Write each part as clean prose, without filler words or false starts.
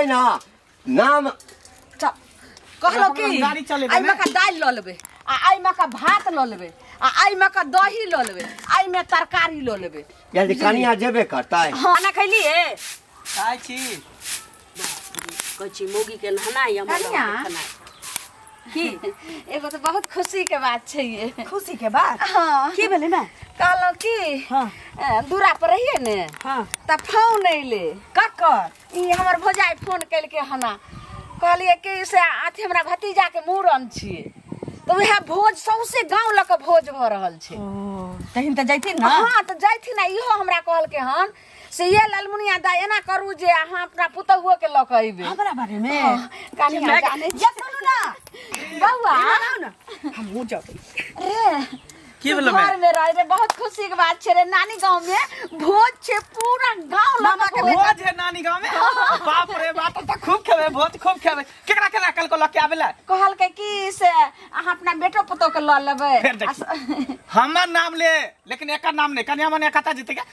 ना नाम कहलो कि आई में का दाल ल लेबे आ आई में का भात ल लेबे आ आई में का दही ल लेबे आई में तरकारी ल लेबे यदि कनिया जेबे करता है हां ना खैलिए खाई छी कची मोगी के नहना या खाना की एगो तो बहुत खुशी के बात छै ये खुशी के बात हां की भेले ना कहलो कि हां दूरा पर रहिए ने हां त फोन अइले ककर ई हमर भौजाई फोन कैल के हना कहलिए कि से आथी हमरा भतीजा के मूड़न छिए तो वह भोज सौसे गांव लक भोज भ रहल छै तहिन त जैथिन ना हां त जैथिन इहो हमरा कहल के हन से ये लालमुनिया दा एना करू जे अहाँ अपना पुतहुओ के लक अइबे हमरा बारे में कनिया जाने ये सुनु ना बउआ हम हो जाबे रे की भेल घर में रह रे बहुत खुशी के बात छे रे नानी गांव में भोज छे पूरा गांव मामा के भोज है नानी गांव में बाप रे बाप त खूब खेबे भोज खूब खेबे केकरा केकरा कल को लके आवेला कहल के कि से अहाँ अपना बेटो पुतो के ल लेबे फिर देखी हमर नाम ले लेकिन एकर नाम नहीं कन्या मने कता जीते के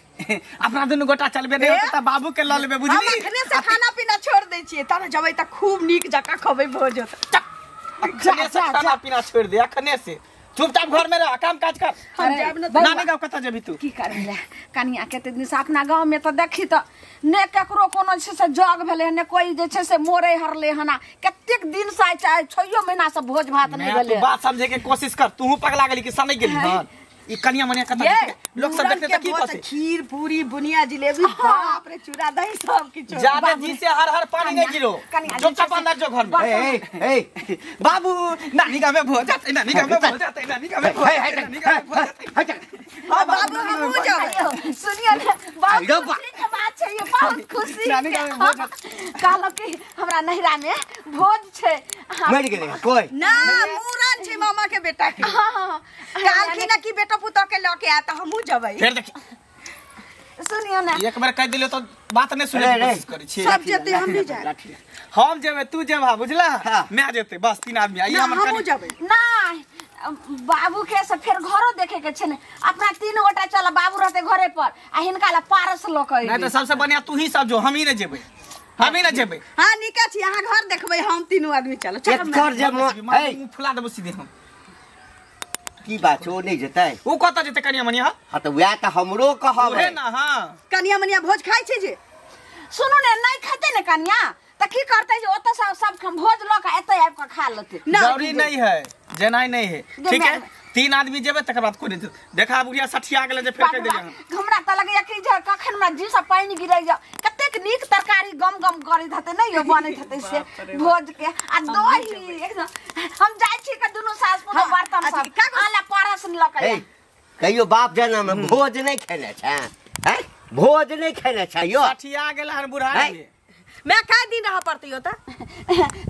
अपना दुनु गोटा चलबे नहीं होता त बाबू के ल लेबे हम बुझली अखने से खाना पीना छोड़ दै छियै तब जबै त खूब नीक जका खबै भोज होत अखने से खाना पीना छोड़ दे अखने से चुपचाप घर में रह काम काज कर हम जाब न नानी गांव कता जेबी तू की करैला कनिया केते दिन से अपना गांव में तो देखी तो ने केकरो कोनो छै से जग भेले ने कोई जे छै से मोरे हरले हना कतेक दिन से चाहे 6 महीना से भोज भात नहीं भेले तू बात समझे के कोशिश कर तू पगला गेली कि समय गेली हां ई कनिया मनिया कता जीते लोग सब देखते त की कहते खीर पूरी बुनिया जिलेबी बाप रे चूड़ा दही सब किछ ज्यादा जी से हर पानी नहीं गिरो चुपचाप अंदर जो घर में ए बाबू नानी गांव में भोज जाते नानी गांव में भोज जाते नानी गांव में भोज जाते नानी गांव में भोज जाते हां बाबू हम हो जाबे सुनिए ना बहुत खुशी के बात छै ये बहुत खुशी नानी गांव में भोज कहलो कि हमरा नहिरा में भोज छै मर गेले कोई ना मूरन छै मामा के बेटा के काल की ना की बेटा पुतो के लके आ त हमहू जबै फिर देखी सुनियो ना एक बार कह दिलो तो बात नहीं सुने की कोशिश करी छी सब जते हम भी जाए हम जेबे तू जेबा बुझला मैं जेते बस 3 आदमी आई हमर हमहू जबै नहीं बाबू के से फिर घरो देखे के छै ने अपना 3 गोटा चल बाबू रहते घरे पर आ हिनका ला पारस लोक नहीं तो सबसे बढ़िया तू ही सब जो हम ही नहीं जेबे हम ही नहीं जेबे हां निका छी यहां घर देखबै हम तीनों आदमी चलो एक कर जे मुंह फुला देबो सीधे हम की बात हो नहीं जतै ऊ कत जेते कनिया मनिया हां तो वया त हमरो कहबे ना हां कनिया मनिया भोज खाइ छै जे सुनो ने नहीं खाते ने कन्या त की करते जे ओत सब भोज लोक एते आब के खा लेते जरूरी नहीं है जेनाई नहीं है ठीक है 3 आदमी जेबे तकर बाद कोनी देखा बुढ़िया सठिया गेले जे फेर कह देलिए हमरा त लगे कि जे कखन में जी सब पानी गिरै जा कतेक नीक तरकारी गम गम करैत हते नै यो बनैत हते से भोज के आ दही हम जाय छी के दुनु सास पुतो बर्तन सब आला परस लकै कहियो बाप जना में भोज नहीं खेले छ हैं भोज नहीं खेले छ यो सठिया गेल हन बुढ़ा मैं का दिन रह पड़ती होता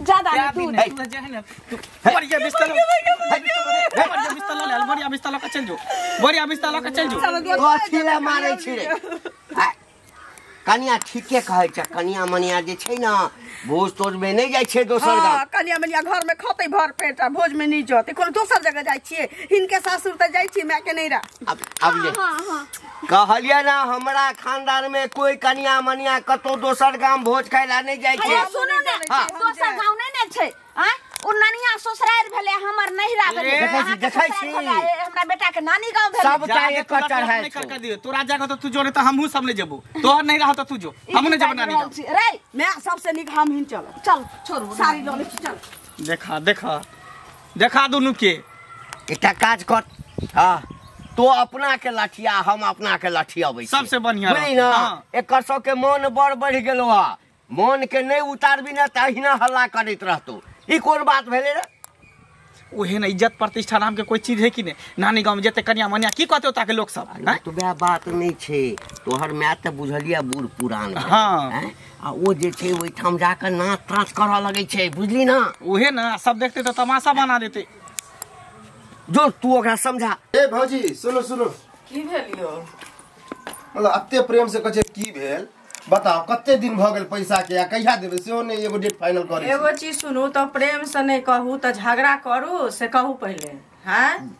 ज्यादा दूध जे है ना बढ़िया बिस्तर बढ़िया बिस्तर ले बढ़िया बिस्तर का चल जो बढ़िया बिस्तर का चल जो कथीला मारै छी रे कनिया ठीके कहै छ कनिया मनिया जे छै ना भोज तोज में नहीं जाय छै दोसर गांव कनिया मनिया घर में खतै भर पेट भोज में नहीं जते कोनो दोसर जगह जाय छिए हिनके सासुर त जाय छी मैं के नहीं रह अब ले कहलिया ना हमरा खानदान में कोई कनिया मनिया कतो दोसर गांव भोज खाइला नहीं जाय छै सुनो ने दोसर गांव नहीं ने छै हैं उ नानिया ससुराल भेले हमर नहिरा भेले देखै छी हमरा बेटा के नानी गांव भेले सब ता एक चढ़ है कर दियो तोरा जागो तो तू जोरे तो हमहू सब ले जेबो तोहर नहीं रह तो तू जो हम नहीं जेबो नानी गांव रे मैं सबसे निक हम हिन चल छोरू सारी ल ले चल देखा देखा देखा दोनों के एकटा काज कर हां तो अपना के लठिया हम अपना के लठियाबै सबसे बढ़िया नहीं ना एकर सब के मन बड़ बढ़ गेलो आ मन के नहीं उतारबी ना तहिना हल्ला करैत रहतो ई कोन बात भेले रे ओहे ना इज्जत प्रतिष्ठा नाम के कोई चीज है कि नहीं नानी गांव में जते कन्या मनिया की कहते होता के लोग सब तो बे बात नहीं छे तोहर मैं त बुझलिया बूढ़ पुरान हां आ ओ जे छे ओइ ठाम जाकर नाच ताच करा लगे छे बुझली ना ओहे ना सब देखते तो तमाशा बना देते जो तू ओकरा समझा ए भौजी सुनो सुनो की भेलियो मतलब अत्ते प्रेम से कहे की भेल बताओ कते दिन भ गेल पैसा के या कहिया देबे सेहो नहीं एगो डेट फाइनल करे एगो चीज सुनू तो प्रेम से नहीं कहू तो झगड़ा करू से कहू पहले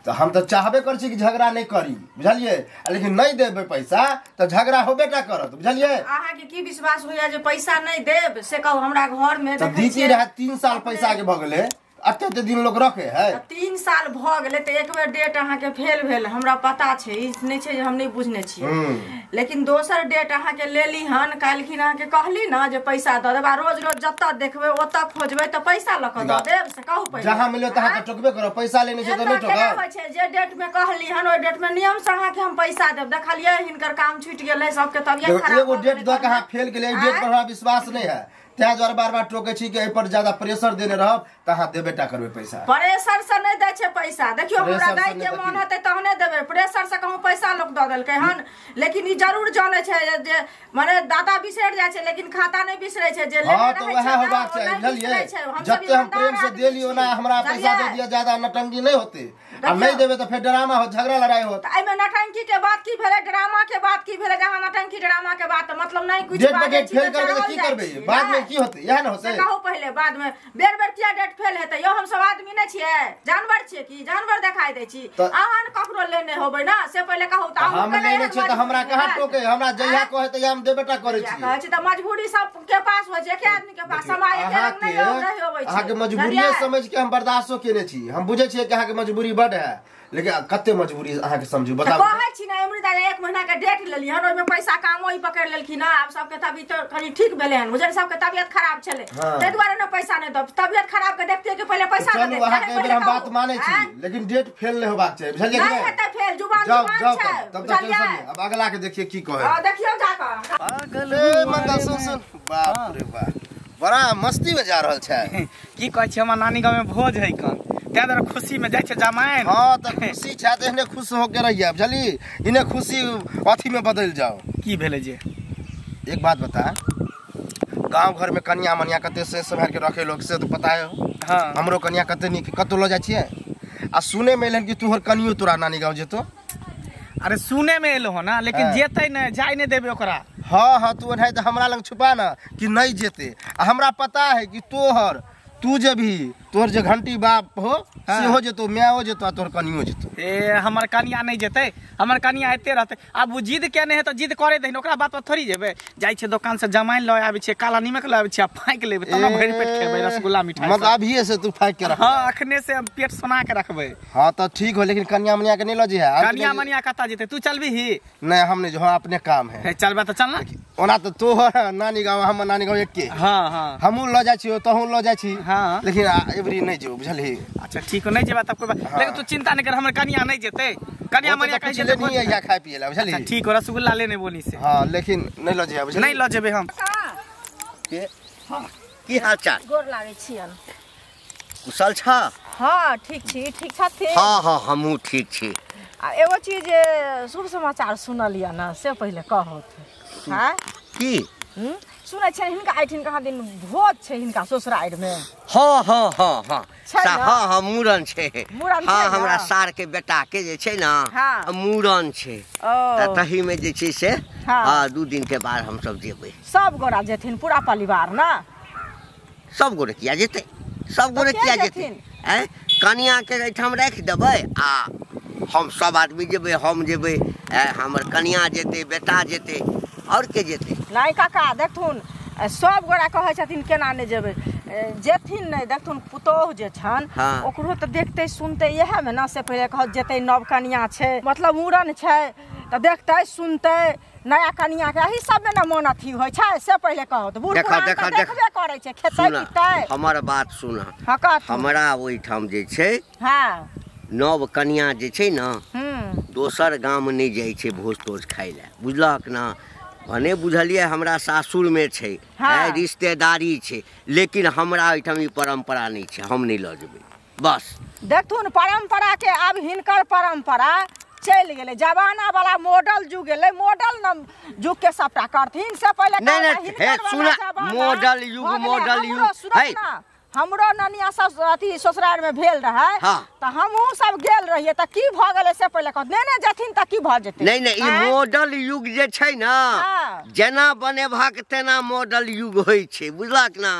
तो हम तो चाहबे कर छी कि झगड़ा नहीं करी बुझलिए लेकिन नहीं देबे पैसा तो झगड़ा होबे टा करत बुझलिए अहाँ के की विश्वास होइया जे पैसा नहीं देब से कहू हमरा घर में तो दीदी रहे 3 साल पैसा के भ गेले अते दिन लोग रखे है 3 साल भ गेले तो एक बेर डेट अहाँ के फेल भेल हमरा पता छै ई नहीं छै जे हम नहीं बुझने छियै लेकिन दोसर डेट अहाँ के लेली हन काल्हिखिन अहाँ के कहली ना जे पैसा द देबा रोज रोज जत्ता देखबे ओत्ता खोजबे तो पैसा ल क द देब से कहू पहिले जहां मिले तहां के टोकबे करो पैसा लेने छै तो नहीं टोका होय छै जे डेट में कहली हन ओय डेट में नियम से अहाँ के हम पैसा देब देखलिए हिनकर काम छूट गेलै सबके तबियत खराब एगो डेट द के अहाँ फेल गेलै डेट पर हमरा विश्वास नहीं है त्या द्वारा बार-बार टोके छी कि एहि पर ज्यादा प्रेशर देने रहब त अहाँ देबेटा करबे पैसा प्रेशर से नहीं दै छै पैसा देखियो हमरा गाय के मन हेतै तहने देबे प्रेशर से कहूं पैसा लोग द देलकै हन लेकिन ई जरूर जाने छै जे माने दादा बिसर जाय छै लेकिन खाता नहीं बिसरै छै जे हां तो वह होबाक चाहिए बुझलिए जते हम प्रेम से देली ओना हमरा पैसा दे दिया ज्यादा नटंगी नहीं होते आ नहीं देबे तो फिर ड्रामा हो झगड़ा लड़ाई हो आई में नटंकी के बात की भेले ड्रामा के बात की भेले जहां नटंकी ड्रामा के बात मतलब नहीं कुछ डेट पे डेट फेल करके तो की करबे बाद में की होते यह न होते कहू पहले बाद में बेर बेर किया डेट फेल हेतै यो हम सब आदमी नहीं छियै जानवर छियै की जानवर देखाई दै छी अहाँ ककरो लेने होबै ना से पहले कहू त हम लेने छियै त हमरा कहां टोके हमरा जहिया कहै त हम देबेटा करै छी कहै छी त मजबूरी सब के पास होय छै के आदमी के पास समय के नहीं होबै छै अहाँ के मजबूरी समझ के हम बर्दाश्तो केने छी हम बुझै छियै कि अहाँ के मजबूरी बड है लेकिन कते मजबूरी अहाँ के समझू बताओ कहै छी ना अमृता 1 महीना के डेट लेली हन ओय में पैसा काम ओई पकड़ लेलखिन आप सबके तभी तो कनी ठीक भेले हन मुझे सबके तबियत खराब छले तै दुआरे न पैसा नै दब तबियत खराब के देखते के पहले पैसा दे चलू अहाँ के बेर हम बात मानै छी लेकिन डेट फेल नहीं होबाक चाहिए बुझलिए नहीं हेतै फेल जुबान छै तब तक टेंशन नहीं अब अगला के देखिए की कहे हां देखियो जाका पागल मंगल सुन बाप रे बाप बड़ा मस्ती में जा रहल छै की कहै छै हमर नानी गांव में भोज है कन त्या दर खुशी में जाय छै जमाइन हां त खुशी छै त एने खुश होके रहिए बुझली इने खुशी अथी में बदल जाओ की भेले जे एक बात बता गांव घर में कन्या मनिया कते से संभाल के रखे लोग से तो पता है हां हमरो कन्या कते नी कतो ल जाय छिए आ सुने में एलन कि तोहर कनियो तोरा नानी गांव जेतो अरे सुने में एलो हो ना लेकिन जेतै न जाय नहीं देबे ओकरा हां तू नहीं तो हमरा लंग छुपा ना कि नहीं जेते हमरा पता है कि तू जे भी तोर जे घंटी बाप हो से हो जेतो मैं हो जेतो तोर कनियो जेतो ए हमर कनिया नहीं जेते हमर कनिया एते रहते अब वो जिद के नहीं है तो जिद करे दे ओकरा बात पर थोड़ी जेबे जाय छै दुकान से जमाइन ल आबै छै काला नीमक ल आबै छै फाइक लेबे तना भरि पेट खेबै रसगुल्ला मिठाई मतलब अभी से तू फाइक के रख हां अखने से हम पेट सोना के रखबै हां तो ठीक हो लेकिन कन्या मनिया के नहीं ल जे है कनिया मनिया कता जेते तू चलबी ही नहीं हम नहीं जो अपने काम है चलबा तो चलना ओना तो तोहर नानी गांव हम नानी गांव एके हां हां हमहु ल जाय छी तहु ल जाय छी हां लेकिन एवरी नहीं जो बुझली अच्छा ठीक हो नहीं जेबा तब कोई बात लेकिन तू चिंता नहीं कर हमर कनिया नहीं जेते कनिया मनिया कहि जेते नहीं है या खाए पिएला बुझली अच्छा ठीक हो रसगुल्ला लेने बोनी से हां लेकिन नहीं ल जे बुझली नहीं ल जेबे हम के की हाल चाल गोर लागै छियन कुशल छ हां ठीक छी ठीक छथि हां हमहू ठीक छी आ एगो चीज शुभ समाचार सुनलिया ना से पहले कहत हां की सुनै छै हिनका आइठिन कहाँ दिन भोज छै हिनका ससुराइड में हां हां मूरन छै हां हमरा सार के बेटा के जे छै ना मूरन छै त तही में जे छै से हां 2 दिन के बाद हम सब जेबै सब गोरा जेथिन पूरा परिवार ना सब गोरे किया जेतै सब गोरे किया जेतै हैं कनिया के एठाम राख देबै आ हम सब आदमी जेबै हम जेबै हमर कनिया जेतै बेटा जेतै और के जेतै नहीं काका देखथुन सब गोरा कहै छथिन केना नहीं जेबै जेथिन नहीं देखथुन पुतोह जे छन ओकरो त देखते सुनते यह में ना से पहले कहत जेतै नव कनिया छै मतलब मूरन छै त देखतै सुनतै नया कनिया के एही सब में ना मन अथी होय छै से पहले कहत बूढ़ पुरान देखबे करै छै खेतै पीतै हमर बात सुन हकत हमरा ओइ ठाम जे छै हां नव कनिया जे छै ना दोसर गाम नहीं जाय छै भोज तोज खाय ले बुझलक ना भने बुझलिए हमरा सासुर में छै रिश्तेदारी छै लेकिन हमरा ओइठाम ई परंपरा नहीं छै हम नहीं ल जेबै बस देखथुन परंपरा के अब हिनकर परंपरा चल गेले जमाना वाला मॉडल जुग गेले मॉडल न जुग के सबटा करथिन से पहले नहीं सुना मॉडल युग है हमरो ननिया सब अथी ससुराल में भेल रहे तो हमहू सब गेल रहिए त की भ गेले से पहिले कह ने जथिन त की भ जेते नहीं नहीं ई मॉडल युग जे छै ना जेना बनेबाक तेना मॉडल युग होई छै बुझलक ना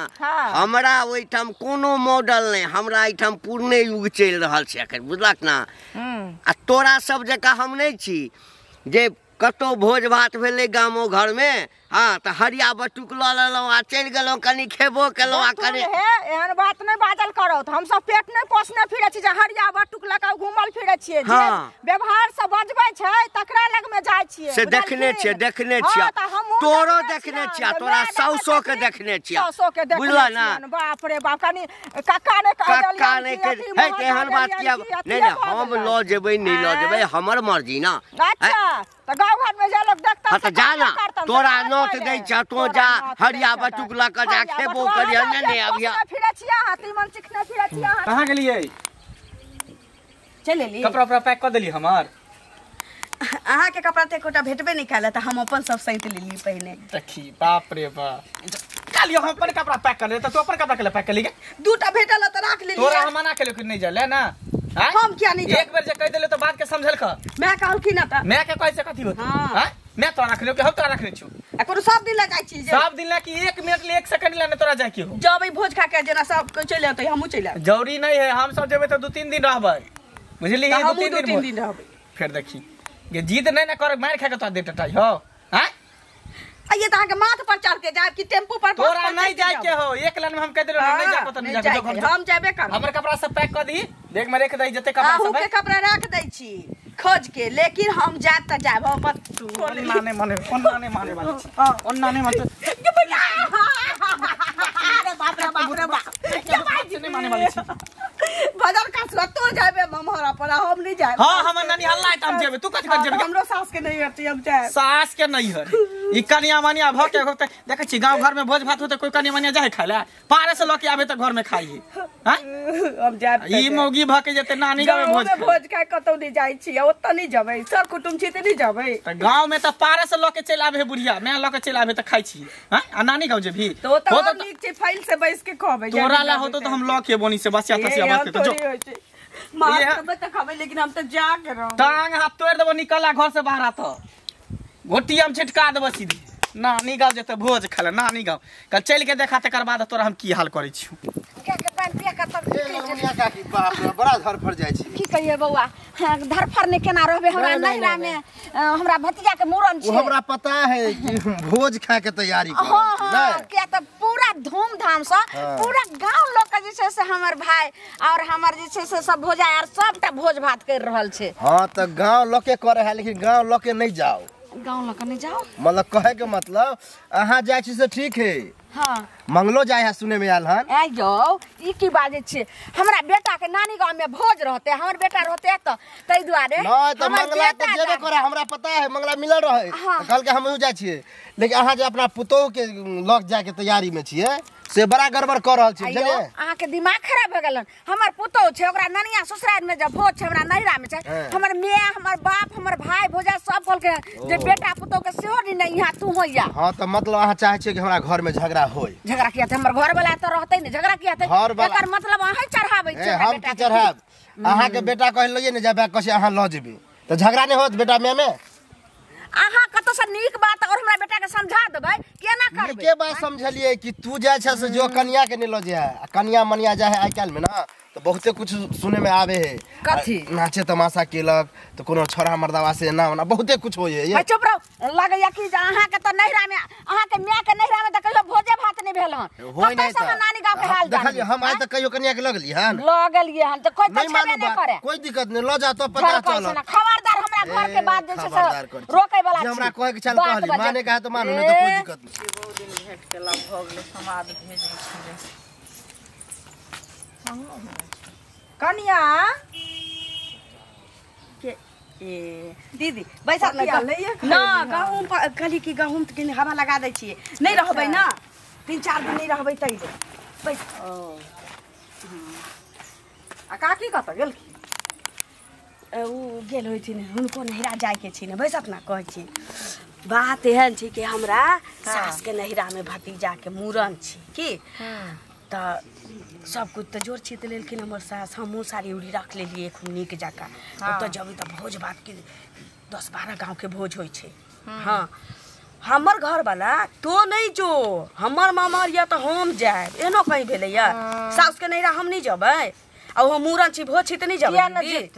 हमरा ओइठाम कोनो मॉडल नहीं हमरा एठाम पूर्णे युग चल रहल छै एखन बुझलक ना आ तोरा सब जका हम नहीं छी जे कतो भोज भात भेले गामो घर में हाँ तो हरिया बटुक ल लेलौं आ चल गेलौं कनी खेबो केलौं आ कनी एहन बात नहीं बाजल करो हम सब पेट नहीं पोसने फिरे छी जे हरिया बटुक लगा घुमल फिरे छिए जे व्यवहार से बजबै छै तकरा लग में जाय छिए से देखने छिए तोरो देखने छिए तोरा साउसो के देखने छिए बुझला ना बाप रे बाप कनी काका ने हे केहन बात किया नहीं हम ल जेबै नहीं ल जेबै हमर मर्जी ना अच्छा तो गांव घर में जे लोग देखता तो जा ना तोरा नोट दै छ तो जा हरिया बटुक ल के जा खेबो करिया ने अबिया फिरे छिया हाथी मन चिकने फिरे छिया कहां गेलिए चले ली कपड़ा पैक कर देली हमर अहाँ के कपड़ा ते कोटा भेटबे नहीं काला त हम अपन सब सहित लेली पहिने देखी बाप रे बाप कालियो हम अपन कपड़ा पैक कर ले त तू अपन कपड़ा के पैक कर ली दूटा भेटल त राख लेली तोरा हम मना केले कि नहीं जले ना हम क्या नहीं एक बार जे कह देले तो बात के समझल क मैं कहल की ना त मैं के कैसे कथी होत हां मैं तो रख लियो कि हम तो रख ले छु कोनो सब दिन लगाई छी सब दिन ला कि 1 मिनट ले 1 सेकंड ला तोरा जाय के हो जब भोज खा के जना सब चले आते हमहू चले जरूरी नहीं है हम सब जेबे तो 2-3 दिन रहबै बुझली है 2-3 दिन रहबै फिर देखी ये जीत नहीं ना कर मार खा के तो दे टटाई हो हैं ये त के माथ पर चढ़ के जाए कि टेम्पू पर तोरा नहीं जाय के हो एक लाइन में हम कह देलो नहीं जा पता नहीं जा हम जाबे कर हमर कपड़ा सब पैक कर दी देख में रख दई जते कपड़ा सब है कपड़ा रख दई छी खोज के लेकिन हम जात त जाब मत नाने माने वाली नाने मत अरे बाप रे बाप नहीं माने वाली बाजार का तो जाबे ममहरा पर हम नहीं जाए हां हमर नानी हल्ला हम जेबे तू कथि कर जेबे हमरो सास के नहीं हटी हम जाए सास के नहीं हर ई कनिया मनिया भ के देखे छी गांव घर में भोज भात होते कोई कनिया मनिया जाए खाइला पारे से लोग आबे त घर में खाइए हां हम जाए ई मौगी भ के जते नानी गांव में भोज खाए कतौ नहीं जाई छी ओत नहीं जबै सब कुटुंब छी त नहीं जबै त गांव में त पारे से लोग के चल आबे बुढ़िया मैं लोग के चल आबे त खाइ छी हां आ नानी गांव जे भी तो त नीक छै फाइल से बैस के खबै तोरा ला होतो त हम लोग के बोनी से बसिया तसिया बात के जो मार के त खबै लेकिन हम त जा के रहो टांग हाथ तोड़ देबो निकला घर से बाहर आत घोटी हम छिटका देबो सीधी नानी गांव जते भोज खाले नानी गांव कल चल के देखा तकर बाद तोरा हम की हाल करै छी क्या के पान पिया का तब दुनिया का की बाप रे बड़ा धरफड़ जाय छी की कहिए बौआ धरफड़ ने केना रहबे हमरा नैरा में हमरा भतीजा के मूरन छै हमरा पता है कि भोज खा के तैयारी कर हां क्या त पूरा धूमधाम से पूरा गांव लोग के जे छै से हमर भाई और हमर जे छै से सब भोजा और सबटा भोज भात कर रहल छै हां त गांव लोग के करे है लेकिन गांव लोग के नहीं जाओ गांव लोग नहीं जाओ मतलब कहे के मतलब अहाँ जाय छी से ठीक है हां मंगलो जाय है सुने में आल हन आ जाओ ई की बाजे छै हमरा बेटा के नानी गांव में भोज रहते हमर बेटा रहते त तै दुआरे नहीं तो मंगला तो जेबे करे हमरा पता है मंगला मिलल रहे कल के हम जाय छिए लेकिन अहाँ जे अपना पुतोह के लग जाय के तैयारी में छिए से बड़ा गड़बड़ कर रहल छी बुझलिए अहाँ के दिमाग खराब भ गेलन हमर पुतोह छै ओकरा ननिया ससुराल में जब भोज छै हमरा नैरा में छै हमर माय हमर बाप हमर भाई भोजा सब कहल के जे बेटा पुतोह के सेहो नहीं यहां तू होइया हां तो मतलब अहाँ चाहे छिए कि हमरा घर में झगड़ा होय झगड़ा किया त हमर घर वाला त रहतै ने झगड़ा किया त एकर मतलब अहाँ चढ़ाबै छै हम की चढ़ाब अहाँ के बेटा कहलिए ने जाबे कसे अहाँ ल जेबे त झगड़ा नहीं होत बेटा में अहाँ कतो से नीक बात और हमरा बेटा के समझा देबै केना करबै के बात समझलिए कि तू जाय छ से जो कन्या के नहीं ल जाय कन्या मनिया जाय है आइ काल में ना तो बहुते कुछ सुने में आवे है कथी नाचे तमाशा केलक तो कोनो छोरा मर्दावा से ना होना बहुते कुछ होय है ये चुप रहो लागैया कि अहाँ के त नैरा में अहाँ के माय के नैरा में त कहियो भोजे भात नहीं भेल हन होय नहीं त नानी गांव के हाल देखलिए हम आज तक कहियो कन्या के लगली हन लगलिए हन त कोई त छबे नहीं करे कोई दिक्कत नहीं ल जा तो पता चल खबरदार हमरा घर के बात जे छै रोकै वाला हमरा कहे के चल कहली माने का तो मानो नहीं तो कोई दिक्कत नहीं बहुत दिन भेट केला भ गेलै समाद भेजै छी कनिया के ए दीदी बैसा ना गहूम कली की गहूम के हवा लगा दै छिए नहीं रहबै ना 3-4 दिन नहीं रहबै तै बैस आ काकी कत गेल की उ गेल होय छी हुनको नहिरा जाय के छी ने बैसत ना कहै छी बात एहन छी कि हमरा सास के नहिरा में भतीजा के मूरन छी की तो सब कुछ तो जोड़ छीत लेकिन हमर सास हमहूँ साड़ी उड़ी रख लेलिए खूब नीक जकाँ तो जब तो भोज भात के 10-12 गाँव के भोज होइ छै। हाँ हमर घर वाला तो नहीं जो हमर मामा या तो हम जाए एनो कहीं भेले या सास के नैरा हम नहीं जबै आ वो मूरन छी भोज छी त नहीं जबै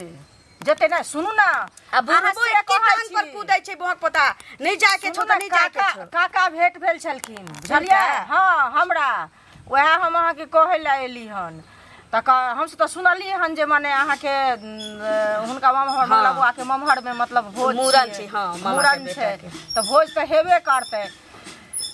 जते ना सुनू ना अब बुढ़बो एक टांग पर कूदै छै बहक पता नहीं जाए के छो त नहीं जाए के छो। काका भेट भेल छलखिन बुझलियै हाँ हमरा वएह हम अहाँ के कहै ला एली हन त हम से तो सुनली हन जे माने अहाँ के हुनका ममहर मलबुआ के ममहर में मतलब भोज मूरन छै। हाँ मूरन छै त भोज त हेबे करतै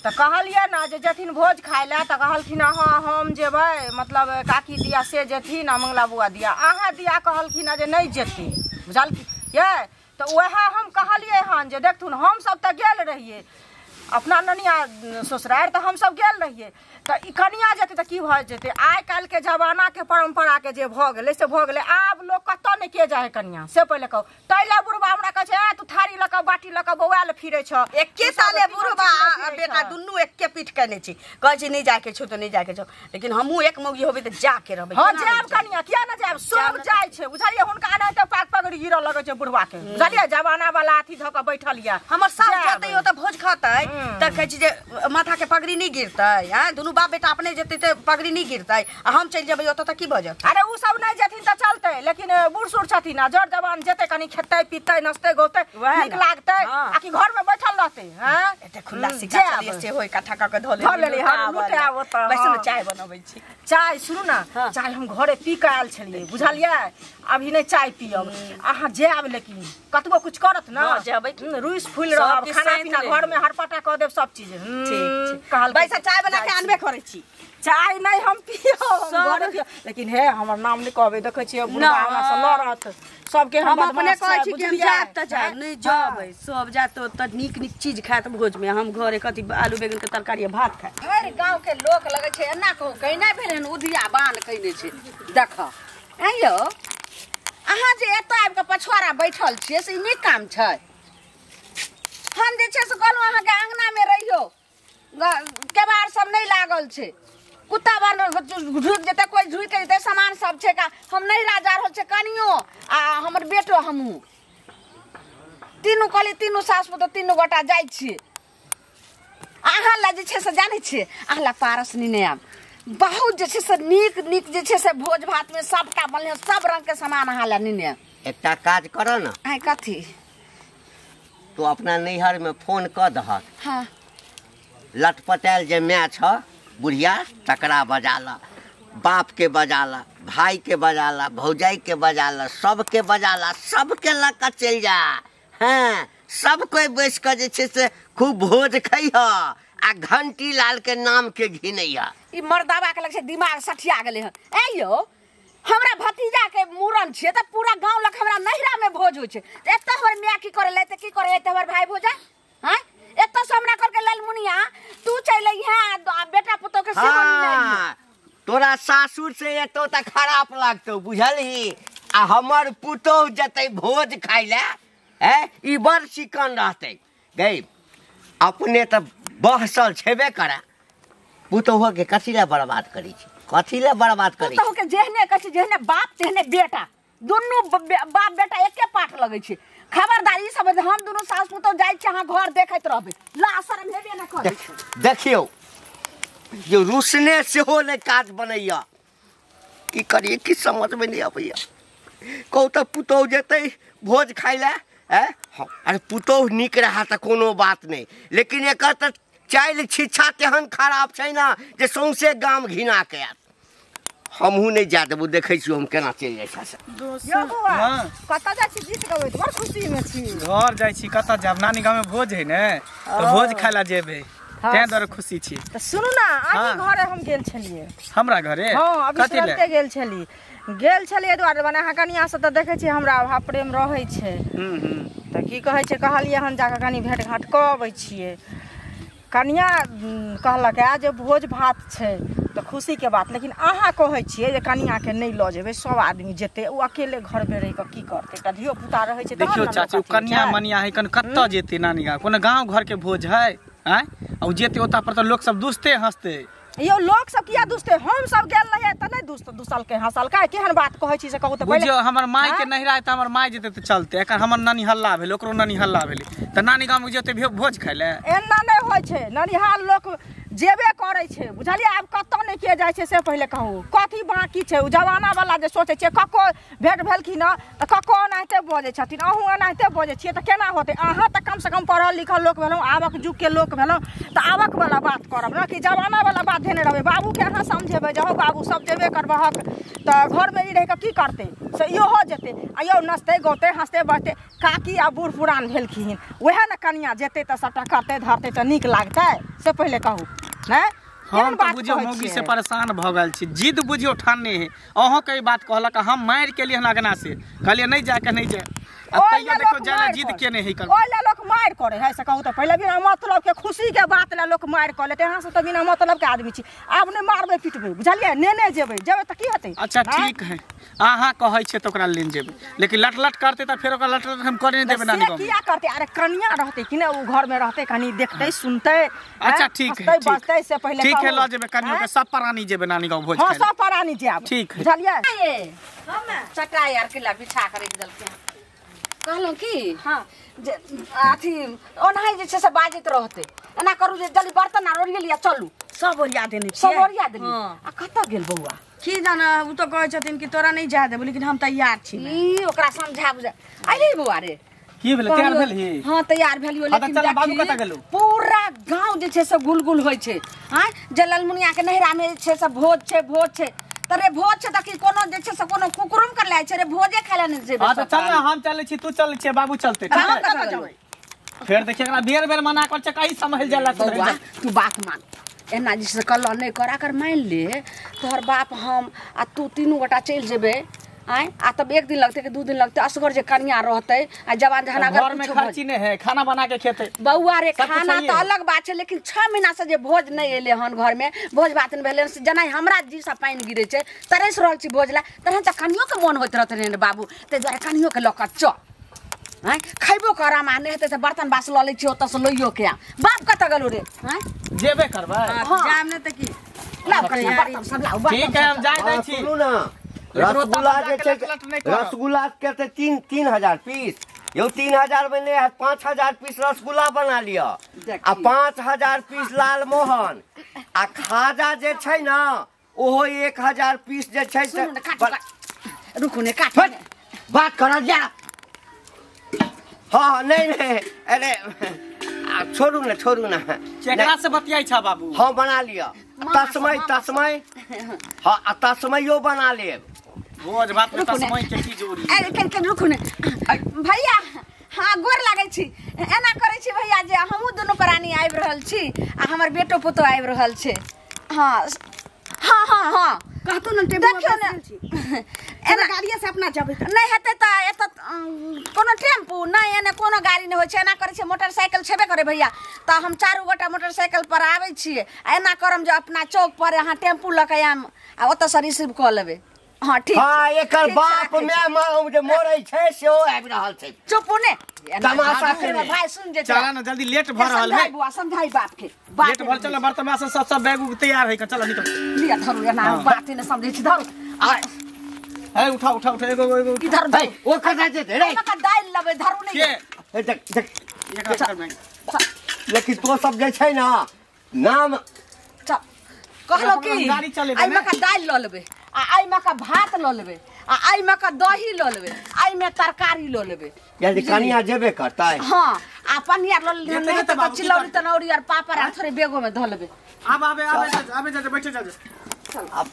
त कहलिए ना जे जथिन भोज खाय ला त कहलखिन हाँ हम जेबै मतलब काकी दिया से जेथिन आ मंगला बुआ दिया अहाँ दिया कहलखिन जे नहीं जेती बुझलखिन ये तो वह हम कहलिए हन जे देखथुन हम सब त गेल रहिए अपना ननिया ससुरार त हम सब गेल रहिए त ई कनिया जेते त की भ जेते आइ काल के जमाना के परंपरा के जे भ गेले से भ गेले आब लोग कत ने के जाए कनिया से पहले कहू तैला बुढ़बा हमरा कहे छै तू थारी ल के बाटी ल के बौआल फिरे छ एके साले बुढ़बा बेटा दुन्नु एके पीठ कने छी कहे छी नहीं जाके छो तो नहीं जाके छो लेकिन हमहू एक मौगी होबे त जाके रहबे। हां जाब कनिया किया न जाब सब जाय छै बुझलिए हुनका नै त पाक पगड़ी गिरऽ लगे छै बुढ़वा के बुझलिए जमाना वाला अथी ध के बैठल या हमर सास जतै ओ त भोज खातै त कहे छी जे माथा के पगड़ी नहीं गिरतै हैं दुनु बाप बेटा अपने जेतै त पगड़ी नहीं गिरतै आ हम चल जेबै ओत त की भ जात। अरे उ सब नहीं जेथिन त चलतै लेकिन बूढ़ सूढ़ छथिन आ जड़ जवान जेतै कनी खेतै पीतै नचतै गौतै नीक लागतै आ कि घर में बैठल रहतै हैं एते खुला सिका चलिए से होय कथा का के धले हम लुटे आबो त वैसे में चाय बनबै छी चाय सुनू ना चाय हम घरे पी के आयल छलिए बुझलिए अभी नहीं चाय पियब अहाँ जाब लेकिन कतबो कुछ करत ना जेबै रुइस फूल रहब खाना पीना घर में हरपटा क देब सब चीज ठीक कहल वैसे चाय बना के आनबे करै छी चाय नहीं हम पियो लेकिन हे हमर नाम नहीं कहबे देखे छियै बुढ़वा हमरा से लड़त सबके हम अपने कहै छी कि हम जाब त जाब नहीं जाबै सब जात त नीक नीक चीज खात भोज में हम घरे कथि आलू बैगन के तरकारी भात खाय। अरे गांव के लोग लगे छै एना कहू कहिना भेलन उधिया बान कइने छै देख ए यो अहाँ जे एत आबि के पछवाड़ा बैठल छियै से नीक काम छै हम जे छै से कहलहुँ अहाँ के अंगना में रहियो केबाड़ सब नहीं लागल छै कुत्ता बन झुक जेते कोई झुक जेते सामान सब छै का हम नहीं राजा रहल छै कनियो आ हमर बेटो हमहू तीनू कहली तीनू सास पुतोह तीनू गोटा जाइ छियै अहाँ ला जे छै से जानै छियै अहाँ ला पारस नहीं आब बहुत जे छै से नीक नीक जे छै से भोज भात में सबटा बनले सब रंग के सामान अहाँ ला नहीं एकटा काज कर न आइ कथी तू अपना नैहर में फोन क दहक हाँ लटपटायल जे मैच छ बुढ़िया तकरा बजा ला बाप के बजा ला भाई के बजा ला भौजाई के बजा ला सबके बजा ला सबके लऽ कऽ चलि जा हाँ सब कोई बैस के जे छै से खूब भोज खैह आ घंटी लाल के नाम के घिनैया ई मर्दावा के लग छै दिमाग सठिया गेले हन ए यो हमरा भतीजा के मूरन छियै त पूरा गांव लग हमरा नहिरा में भोज होइ छै एत हमर माय की करे ले त की करे एत हमर भाई भोजा हैं एत से हमरा कर के ललमुनिया तू चले यहाँ बेटा पुतो के सेवा नहीं तोरा सासुर से एतो त खराब लागतो बुझलही आ हमर पुतोह जतै भोज खाइ ले ई बड़ चिकन रहतै गई अपने त बहसल छेबे करे पुतोह के कथी ले बर्बाद करी छी कथी ले बर्बाद करी पुतो के जेहने कछि जेहने बाप तेहने बेटा दुनु बाप बेटा एके पाठ लगै छै खबरदारी सब हम दोनों सास पुतोह जाइ छी अहाँ घर देखैत रहबै ला शरम हेबे न करै देखियो जे रुसने सेहो ने काज बनैया की करिए की समझ में नहीं आबैया कहू त पुतोह जेतै भोज खाइ ले अरे पुतोह नीक रहा त कोनो बात नहीं लेकिन एकर त चाइल छिछा तेहन खराब छै ना जे सौंसे गाम घिना के आत हमहू नहीं जा देबो देखै छी हम केना चलि जाइ छै यो बुआ कतऽ जाइ छी जीत गबै बड़ खुशी में छी घर जाइ छी कतऽ जाब नानी गाँव में भोज है ने तो भोज खाय ला जेबै तें द्वारे खुशी छी त सुनू ना आइ घरे हम गेल छलिए हमरा घरे हां अभी तुरंते गेल छलिए द्वारे बना अहाँ कनिया से त देखै छी हमरा भाव प्रेम रहै छै त की कहै छै कहलिए हम जाके कनी भेट घाट क अबै छियै कनिया कहलक जे भोज भात छै तो खुशी के बात लेकिन अहाँ कहै छियै जे कनिया के नहीं ल जेबै सब आदमी जेतै ओ अकेले घर में रहि के की करतै त धियो पुता रहै छै देखियो चाची कनिया मनिया है कन कत्ता जेतै नानी गाँव कोनो गाँव घर के भोज है हैं और जेते ओता पर तो लोग सब दुसते हंसते यो लोग सब किया दुस्ते हम सब गेल रहे त नहीं दुसल के हसल का केहन बात कहै छी से कहू त बुझियो हमर माय के नहीं रहे त हमर माय जेते त चलते एकर हमर नानी हल्ला भेल ओकरो नानी हल्ला भेल त नानी गाम में जेते भोज खाय ले एना नहीं होय छे ननिहाल लोग जेबे करे छे बुझलिए आब कत नहीं के जाय छे से पहले कहू कथी बाकी छे उ जवाना वाला जे सोचे छे कको भेट भेल कि न त कको नाते बजे छथिन अहू नाते बजे छिए त केना होते अहाँ त कम से कम पढ़ल लिखल लोग भेलौ आबक जुग के लोग भेलौ त आबक वाला बात करब न कि जवाना वाला बात धेने रहबे बाबू के अहाँ समझेबे जहो बाबू सब जेबे करबहक त घर में ई रह के की करते से इहो हो जेते आ यो नचते गौते हंसते बजते काकी आ बूढ़ पुरान भेलखिन वहे न कनिया जेते त सबटा करते धरते त नीक लागते से पहले कहू नहीं हम तो बुझियो मौगी से परेशान भ गल छी जिद बुझियो ठाने है अहों के बात कहलक हम मार के लिए अगना से कहलिए नहीं जाके नहीं जाए अब तैयो देखो जाना जिद के नहीं कर ओइ ले लोग मार करे है से कहू त पहले बिना मतलब के खुशी के बात ले लोग मार कर लेते हां से त बिना मतलब के आदमी छी आब ने मारबे पिटबे बुझलिए नेने जेबे त की होते अच्छा ठीक है आहा कहै छे त ओकरा लेन जेबे लेकिन लट लट करते त फिर ओकरा लट लट हम करे नहीं देबे नानी गांव किया करते अरे कन्या रहते कि ना उ घर में रहते कनी देखते सुनते अच्छा ठीक है बचते से पहले ठीक है ल जेबे कन्या के सब परानी जेबे नानी गांव भोज हां सब परानी जाब ठीक है बुझलिए हम चटा यार के ला बिछा कर दल के कहलो कि हां अथी ओनाही जे से बाजत रहते एना करू जे जल्दी बर्तन आ रोरिए लिया चलू सब ओरिया देने छी सब ओरिया देली आ कत गेल बौआ की जाना उ तो कहै छथिन कि तोरा नहीं जा देबो लेकिन हम तैयार छी ई ओकरा समझा बुझा आइले बौआ रे की भेल तैयार भेल ही हां तैयार भेलियो लेकिन चल बाबू कत गेलु पूरा गांव जे छे से गुलगुल होय छे हां जे ललमुनिया के नहरा में छे से भोज छे तरे भोज छे त कि कोनो जे छे से कोनो कुकुरुम कर लाय छे रे भोजे खाला नहीं जेबे हां त चल ना हम चले छी तू चल छे बाबू चलते फिर देखिए एकरा बेर बेर मना कर छ कहीं संभल जाला तू बात मान एना जिसे कल नहीं करा कर मान ले तोहर बाप हम आ तू तीनों गोटा चल जेबे आय आ तब एक दिन लगते कि 2 दिन लगते असगर जे कन्या रहते आ जवान जहान अगर घर में खर्ची नहीं है खाना बना के खेते बउआ रे खाना तो अलग बात है लेकिन 6 महीना से जे भोज नहीं एले हन घर में भोज भात नहीं भेले जना हमरा जी से पानी गिरे छे तरस रहल छी भोजला तरह त कनियो के मन होत रहते रे बाबू ते जरा कनियो के लक च हैं खइबो करा माने हेते से बर्तन बास ल ले छी ओत से लइयो के बाप कत गलो रे हैं जेबे करबे जाम ने त की लाव कनिया बर्तन सब लाव ठीक है हम जाय दै छी सुनू ना रसगुल्ला जे छै रसगुल्ला के त 3000 पीस यो 3000 में ले 5000 पीस रसगुल्ला बना लिया आ 5000 पीस लाल मोहन आ खाजा जे छै ना ओहो 1000 पीस जे छै से रुकू ने काट बात कर जा हाँ नहीं अरे छोड़ू ना केकरा से बतियाई छा बाबू हाँ बना लिया तस्मै हाँ तस्मैयो बना ले भोज भात में तस्मै के की जोड़ी अरे कन रुकू ने भैया हाँ गोर लागै छी एना करै छी भैया जे हमहू दोनों प्राणी आबि रहल छी आ हमर बेटो पुतो आबि रहल छै हाँ हाँ हाँ हाँ कहतो न टेबुल देखियो ने एना गाड़िया से अपना जबै नहीं हेते त एत कोनो टेम्पू नहीं एने कोनो गाड़ी नहीं होय छै एना करै छै मोटरसाइकिल छेबे करे भैया त हम चारू गोटा मोटरसाइकिल पर आबै छियै एना करम जे अपना चौक पर यहाँ टेम्पू ल के आम आ ओत से रिसीव क लेबै हाँ ठीक हाँ एकर बाप में जे मोरै छै सेहो आबि रहल छै चुप ने तमाशा करे भाई सुन जे चला ना जल्दी लेट भ रहल है बुआ समझाई बाप के लेट भर चल बर्तन बासन सब बैग तैयार है चल निकल लिया धरू एना बात ने समझै छी धरू है उठा एगो इधर है ओ कता जेते रे का दाल लबे धरू नहीं के देख एक कर में लेकिन तो सब जे छै ना नाम कहलो कि गाड़ी चलेबे आई में का दाल ल लेबे आ आई में का भात ल लेबे आ आई में का दही ल लेबे आई में तरकारी ल लेबे यदि कनिया जेबे करता है हां आ पनिया ल लेबे त चिलौरी तनौरी और पापड़ आ थोड़े बेगो में ध लेबे अब आबे जा बैठे जा अब